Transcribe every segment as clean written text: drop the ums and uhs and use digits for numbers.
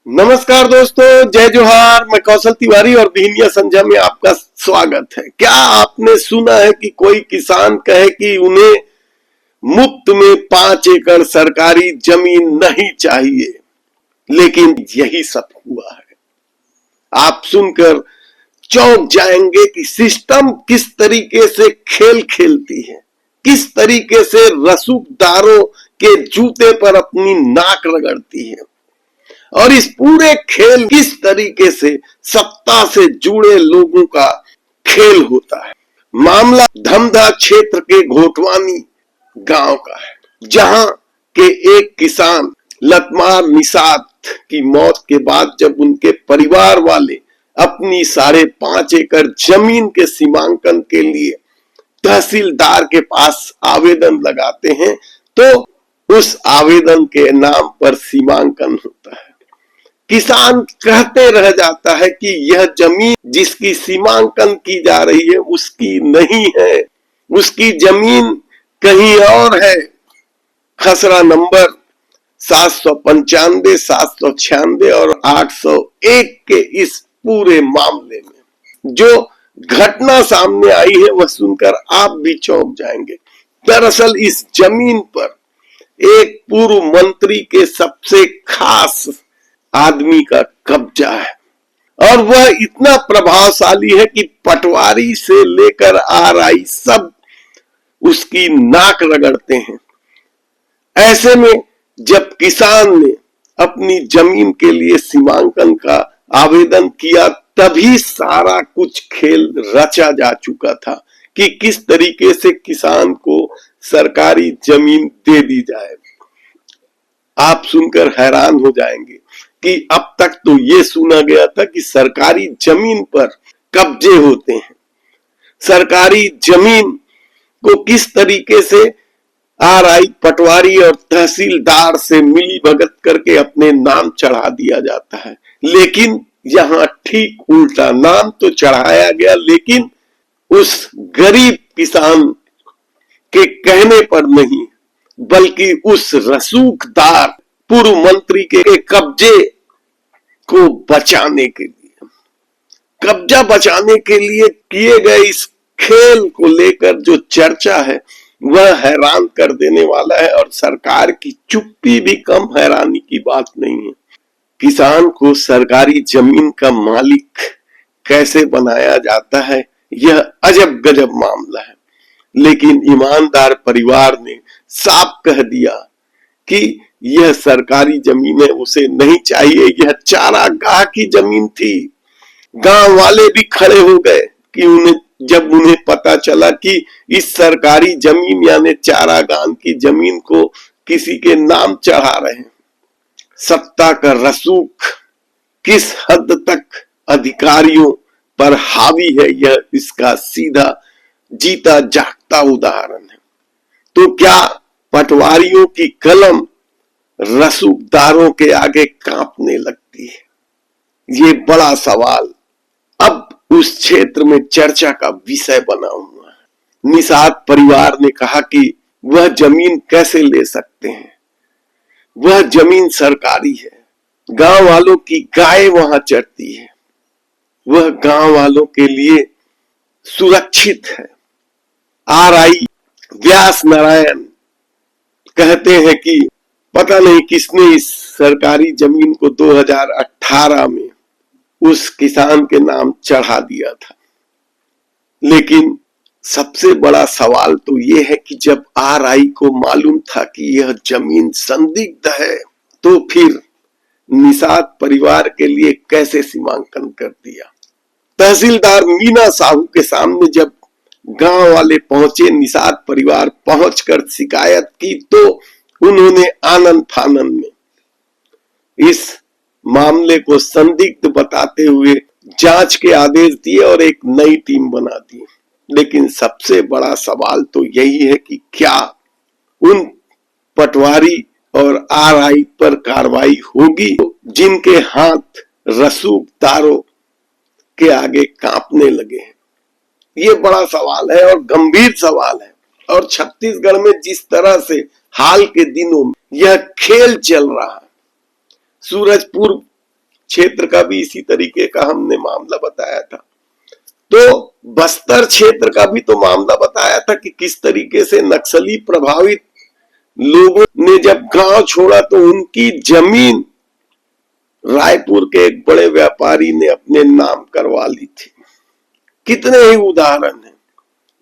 नमस्कार दोस्तों, जय जोहार। मैं कौशल तिवारी और दिहनिया संध्या में आपका स्वागत है। क्या आपने सुना है कि कोई किसान कहे कि उन्हें मुफ्त में 5 एकड़ सरकारी जमीन नहीं चाहिए, लेकिन यही सब हुआ है। आप सुनकर चौंक जाएंगे कि सिस्टम किस तरीके से खेल खेलती है, किस तरीके से रसूखदारों के जूते पर अपनी नाक रगड़ती है और इस पूरे खेल किस तरीके से सत्ता से जुड़े लोगों का खेल होता है। मामला धमधा क्षेत्र के घोटवानी गांव का है, जहां के एक किसान लतमार निषाद की मौत के बाद जब उनके परिवार वाले अपनी 5.5 एकड़ जमीन के सीमांकन के लिए तहसीलदार के पास आवेदन लगाते हैं, तो उस आवेदन के नाम पर सीमांकन होता है। किसान कहते रह जाता है कि यह जमीन जिसकी सीमांकन की जा रही है उसकी नहीं है, उसकी जमीन कहीं और है। खसरा नंबर 795, 796 और 801 के इस पूरे मामले में जो घटना सामने आई है वह सुनकर आप भी चौंक जाएंगे। दरअसल इस जमीन पर एक पूर्व मंत्री के सबसे खास आदमी का कब्जा है और वह इतना प्रभावशाली है कि पटवारी से लेकर आरआई सब उसकी नाक रगड़ते हैं। ऐसे में जब किसान ने अपनी जमीन के लिए सीमांकन का आवेदन किया, तभी सारा कुछ खेल रचा जा चुका था कि किस तरीके से किसान को सरकारी जमीन दे दी जाए। आप सुनकर हैरान हो जाएंगे कि अब तक तो ये सुना गया था कि सरकारी जमीन पर कब्जे होते हैं। सरकारी जमीन को किस तरीके से आरआई, पटवारी और तहसीलदार से मिली भगत करके अपने नाम चढ़ा दिया जाता है, लेकिन यहां ठीक उल्टा, नाम तो चढ़ाया गया लेकिन उस गरीब किसान के कहने पर नहीं, बल्कि उस रसूखदार पूर्व मंत्री के कब्जे को बचाने के लिए, कब्जा बचाने के लिए किए गए इस खेल को लेकर जो चर्चा है वह हैरान कर देने वाला है और सरकार की चुप्पी भी कम हैरानी की बात नहीं है। किसान को सरकारी जमीन का मालिक कैसे बनाया जाता है, यह अजब गजब मामला है, लेकिन ईमानदार परिवार ने साफ कह दिया कि यह सरकारी जमीन है, उसे नहीं चाहिए। यह चारागाह की जमीन थी। गांव वाले भी खड़े हो गए कि जब उन्हें पता चला कि इस सरकारी जमीन यानी चारागाह की जमीन को किसी के नाम चढ़ा रहे हैं। सत्ता का रसूख किस हद तक अधिकारियों पर हावी है, यह इसका सीधा जीता जागता उदाहरण है। तो क्या पटवारियों की कलम रसूखदारों के आगे कांपने लगती है? ये बड़ा सवाल अब उस क्षेत्र में चर्चा का विषय बना हुआ है। निषाद परिवार ने कहा कि वह जमीन कैसे ले सकते हैं, वह जमीन सरकारी है, गांव वालों की गाय वहां चरती है, वह गांव वालों के लिए सुरक्षित है। आरआई व्यास नारायण कहते हैं कि पता नहीं किसने इस सरकारी जमीन को 2018 में उस किसान के नाम चढ़ा दिया था। लेकिन सबसे बड़ा सवाल तो यह है कि जब आरआई को मालूम था कि यह जमीन संदिग्ध है, तो फिर निषाद परिवार के लिए कैसे सीमांकन कर दिया। तहसीलदार मीना साहू के सामने जब गांव वाले पहुंचे, निषाद परिवार पहुंचकर शिकायत की, तो उन्होंने आनंद फानन में इस मामले को संदिग्ध बताते हुए जांच के आदेश दिए और एक नई टीम बना दी। लेकिन सबसे बड़ा सवाल तो यही है कि क्या उन पटवारी और आरआई पर कार्रवाई होगी जिनके हाथ रसूखदारों के आगे कांपने लगे हैं। ये बड़ा सवाल है और गंभीर सवाल है। और छत्तीसगढ़ में जिस तरह से हाल के दिनों में यह खेल चल रहा है, सूरजपुर क्षेत्र का भी इसी तरीके का हमने मामला बताया था। तो बस्तर क्षेत्र का भी तो मामला बताया था कि किस तरीके से नक्सली प्रभावित लोगों ने जब गांव छोड़ा तो उनकी जमीन रायपुर के एक बड़े व्यापारी ने अपने नाम करवा ली थी। कितने ही उदाहरण हैं।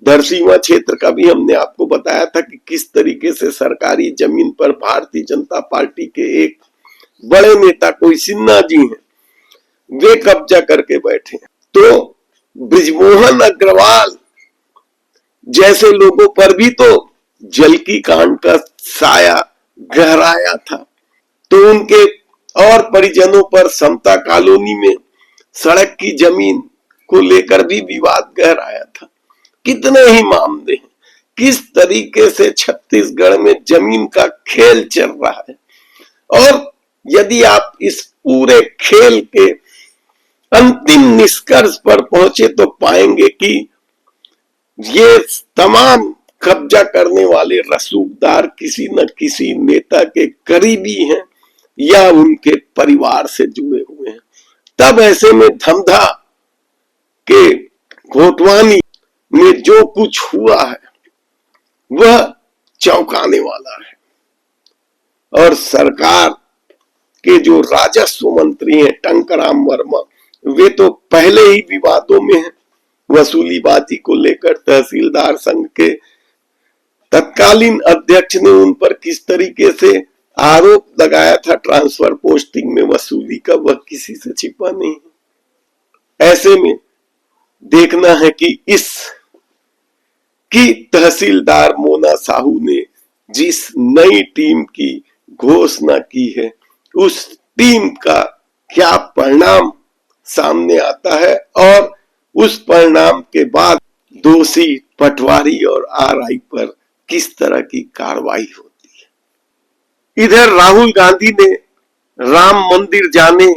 दरसीमा क्षेत्र का भी हमने आपको बताया था कि किस तरीके से सरकारी जमीन पर भारतीय जनता पार्टी के एक बड़े नेता कोई सिन्हा जी हैं, वे कब्जा करके बैठे। तो बृजमोहन अग्रवाल जैसे लोगों पर भी तो जलकी कांड का साया गहराया था। तो उनके और परिजनों पर समता कॉलोनी में सड़क की जमीन को लेकर भी विवाद गहराया था। कितने ही मामले हैं। किस तरीके से छत्तीसगढ़ में जमीन का खेल चल रहा है। और यदि आप इस पूरे खेल के अंतिम निष्कर्ष पर पहुंचे तो पाएंगे कि ये तमाम कब्जा करने वाले रसूखदार किसी न किसी नेता के करीबी हैं या उनके परिवार से जुड़े हुए हैं। तब ऐसे में धमधा के घोटवानी में जो कुछ हुआ है वह चौंकाने वाला है। और सरकार के जो राजस्व मंत्री हैं टंकराम वर्मा, वे तो पहले ही विवादों में हैं। वसूलीबाजी को लेकर तहसीलदार संघ के तत्कालीन अध्यक्ष ने उन पर किस तरीके से आरोप लगाया था ट्रांसफर पोस्टिंग में वसूली का, वह किसी से छिपा नहीं। ऐसे में देखना है कि इस की तहसीलदार मोना साहू ने जिस नई टीम की घोषणा की है उस टीम का क्या परिणाम सामने आता है और उस परिणाम के बाद दोषी पटवारी और आरआई पर किस तरह की कार्रवाई होती है। इधर राहुल गांधी ने राम मंदिर जाने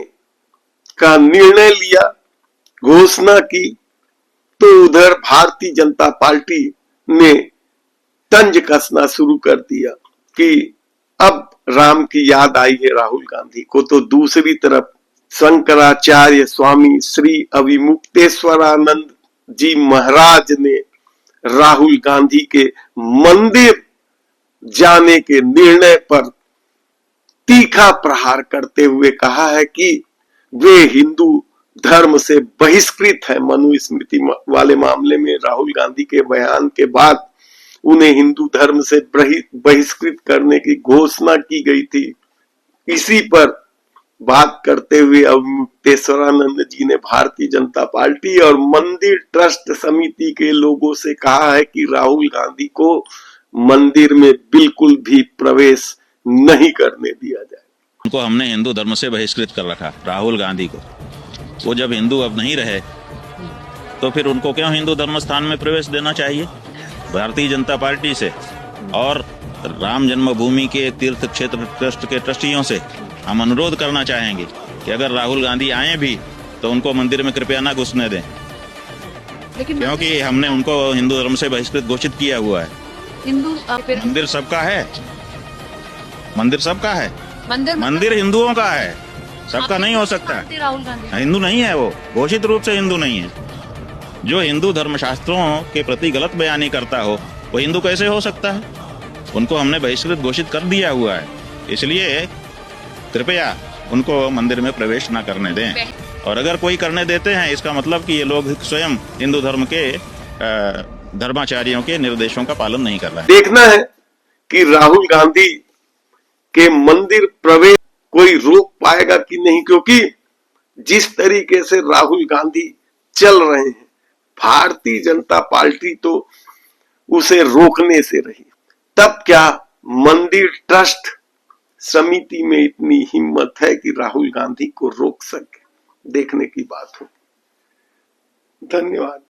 का निर्णय लिया, घोषणा की, तो उधर भारतीय जनता पार्टी ने तंज कसना शुरू कर दिया कि अब राम की याद आई है राहुल गांधी को। तो दूसरी तरफ शंकराचार्य स्वामी श्री अविमुक्तेश्वरानंद जी महाराज ने राहुल गांधी के मंदिर जाने के निर्णय पर तीखा प्रहार करते हुए कहा है कि वे हिंदू धर्म से बहिष्कृत है। मनुस्मृति वाले मामले में राहुल गांधी के बयान के बाद उन्हें हिंदू धर्म से बहिष्कृत करने की घोषणा की गई थी। इसी पर बात करते हुए अविमुक्तेश्वरानंद जी ने भारतीय जनता पार्टी और मंदिर ट्रस्ट समिति के लोगों से कहा है कि राहुल गांधी को मंदिर में बिल्कुल भी प्रवेश नहीं करने दिया जाए। उनको हमने हिंदू धर्म से बहिष्कृत कर रखा। राहुल गांधी को, वो जब हिंदू अब नहीं रहे तो फिर उनको क्यों हिंदू धर्म स्थान में प्रवेश देना चाहिए। भारतीय जनता पार्टी से और राम जन्मभूमि के तीर्थ क्षेत्र ट्रस्ट के ट्रस्टियों से हम अनुरोध करना चाहेंगे कि अगर राहुल गांधी आए भी तो उनको मंदिर में कृपया ना घुसने दें, क्योंकि हमने उनको हिंदू धर्म से बहिष्कृत घोषित किया हुआ है। मंदिर सबका है, मंदिर सबका है, मंदिर हिंदुओं का है, सबका नहीं हो सकता। राहुल गांधी हिंदू नहीं है, वो घोषित रूप से हिंदू नहीं है। जो हिंदू धर्मशास्त्रों के प्रति गलत बयानी करता हो वो हिंदू कैसे हो सकता है। उनको हमने बहिष्कृत घोषित कर दिया हुआ है, इसलिए कृपया उनको मंदिर में प्रवेश न करने दें। और अगर कोई करने देते हैं इसका मतलब कि ये लोग स्वयं हिंदू धर्म के धर्माचार्यों के निर्देशों का पालन नहीं कर रहे हैं। देखना है कि राहुल गांधी के मंदिर प्रवेश कोई रोक पाएगा कि नहीं, क्योंकि जिस तरीके से राहुल गांधी चल रहे हैं भारतीय जनता पार्टी तो उसे रोकने से रही। तब क्या मंदिर ट्रस्ट समिति में इतनी हिम्मत है कि राहुल गांधी को रोक सके, देखने की बात हो। धन्यवाद।